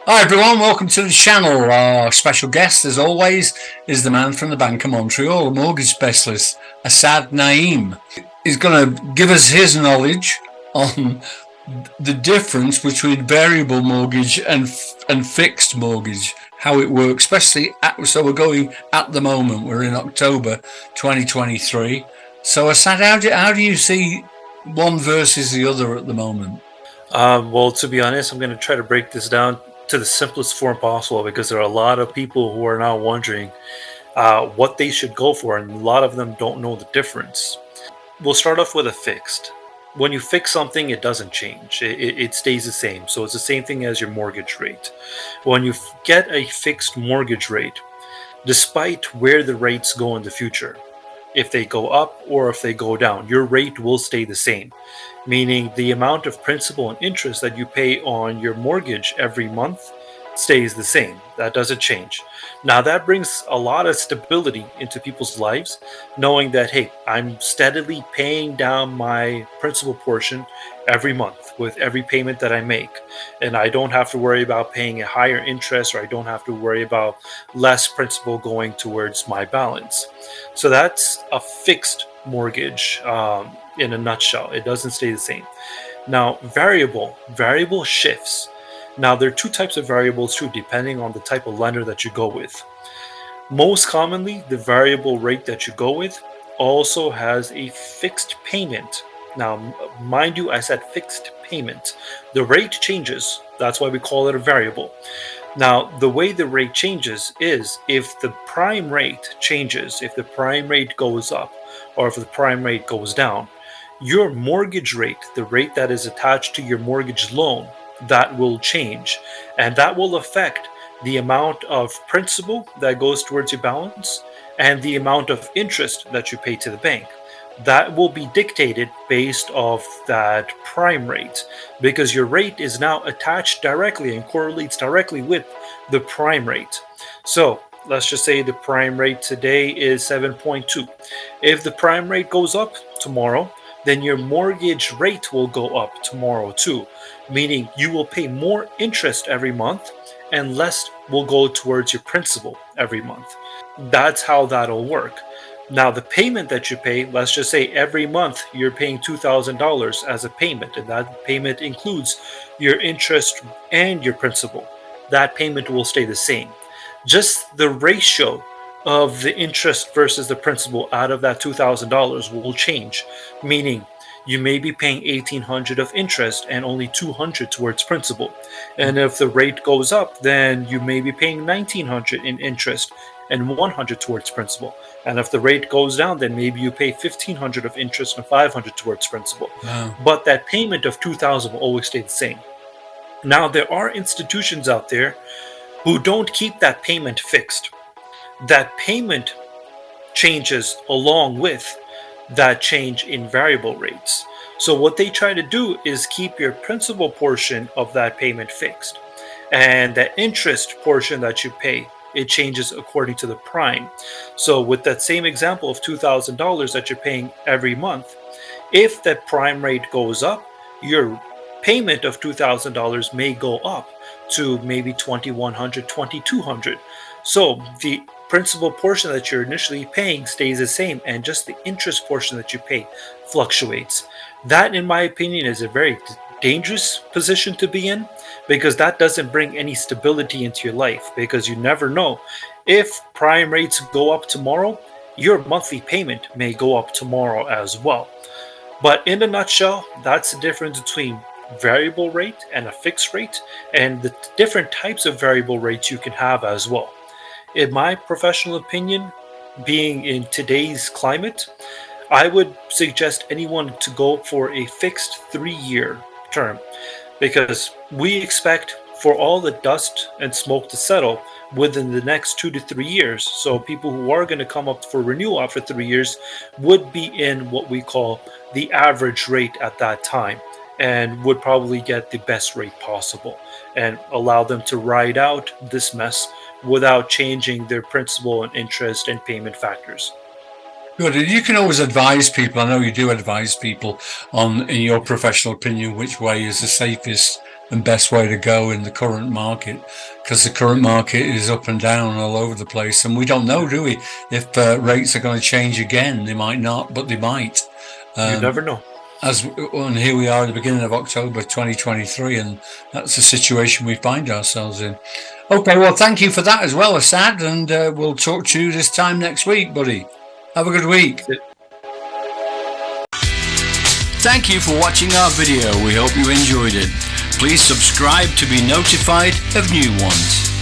Hi everyone, welcome to the channel. Our special guest, as always, is the man from the Bank of Montreal, a mortgage specialist, Assad Naeem. He's going to give us his knowledge on the difference between variable mortgage and fixed mortgage, how it works, especially so we're going at the moment, we're in October 2023. So Assad, how do you see one versus the other at the moment? Well, to be honest, I'm going to try to break this down to the simplest form possible because there are a lot of people who are now wondering what they should go for, and a lot of them don't know the difference. We'll start off with a fixed. When you fix something, it doesn't change, it stays the same. So it's the same thing as your mortgage rate. When you get a fixed mortgage rate, despite where the rates go in the future, if they go up or if they go down, your rate will stay the same, meaning the amount of principal and interest that you pay on your mortgage every month stays the same. That doesn't change. Now, that brings a lot of stability into people's lives, knowing that, hey, I'm steadily paying down my principal portion every month with every payment that I make. And I don't have to worry about paying a higher interest, or I don't have to worry about less principal going towards my balance. So that's a fixed mortgage in a nutshell. It doesn't stay the same. Now, variable shifts. Now, there are two types of variables too, depending on the type of lender that you go with. Most commonly, the variable rate that you go with also has a fixed payment. Now, mind you, I said fixed payment. The rate changes. That's why we call it a variable. Now, the way the rate changes is if the prime rate changes, if the prime rate goes up, or if the prime rate goes down, your mortgage rate, the rate that is attached to your mortgage loan, that will change. And that will affect the amount of principal that goes towards your balance and the amount of interest that you pay to the bank. That will be dictated based off that prime rate, because your rate is now attached directly and correlates directly with the prime rate. So let's just say the prime rate today is 7.2. If the prime rate goes up tomorrow, then your mortgage rate will go up tomorrow too, meaning you will pay more interest every month and less will go towards your principal every month. That's how that'll work. Now, the payment that you pay, let's just say every month you're paying $2,000 as a payment, and that payment includes your interest and your principal. That payment will stay the same. Just the ratio of the interest versus the principal out of that $2,000 will change, meaning you may be paying 1,800 of interest and only 200 towards principal. And if the rate goes up, then you may be paying 1,900 in interest and 100 towards principal. And if the rate goes down, then maybe you pay 1,500 of interest and 500 towards principal. Wow. But that payment of 2,000 will always stay the same. Now, there are institutions out there who don't keep that payment fixed. That payment changes along with that change in variable rates. So what they try to do is keep your principal portion of that payment fixed, and the interest portion that you pay, it changes according to the prime. So with that same example of $2,000 that you're paying every month, if the prime rate goes up, your payment of $2,000 may go up to maybe 2,100, 2,200. So the principal portion that you're initially paying stays the same, and just the interest portion that you pay fluctuates. That, in my opinion, is a very dangerous position to be in, because that doesn't bring any stability into your life, because you never know if prime rates go up tomorrow, your monthly payment may go up tomorrow as well. But in a nutshell, that's the difference between variable rate and a fixed rate, and the different types of variable rates you can have as well. In my professional opinion, being in today's climate, I would suggest anyone to go for a fixed 3-year term, because we expect for all the dust and smoke to settle within the next 2 to 3 years. So people who are going to come up for renewal after 3 years would be in what we call the average rate at that time, and would probably get the best rate possible and allow them to ride out this mess without changing their principal and interest and payment factors. Good. And you can always advise people. I know you do advise people on, in your professional opinion, which way is the safest and best way to go in the current market, because the current market is up and down all over the place, and we don't know, do we, if rates are going to change again? They might not, but they might. You never know. And here we are at the beginning of October 2023, and that's the situation we find ourselves in. Okay, well, thank you for that as well, Assad, and we'll talk to you this time next week, buddy. Have a good week. Thank you for watching our video. We hope you enjoyed it. Please subscribe to be notified of new ones.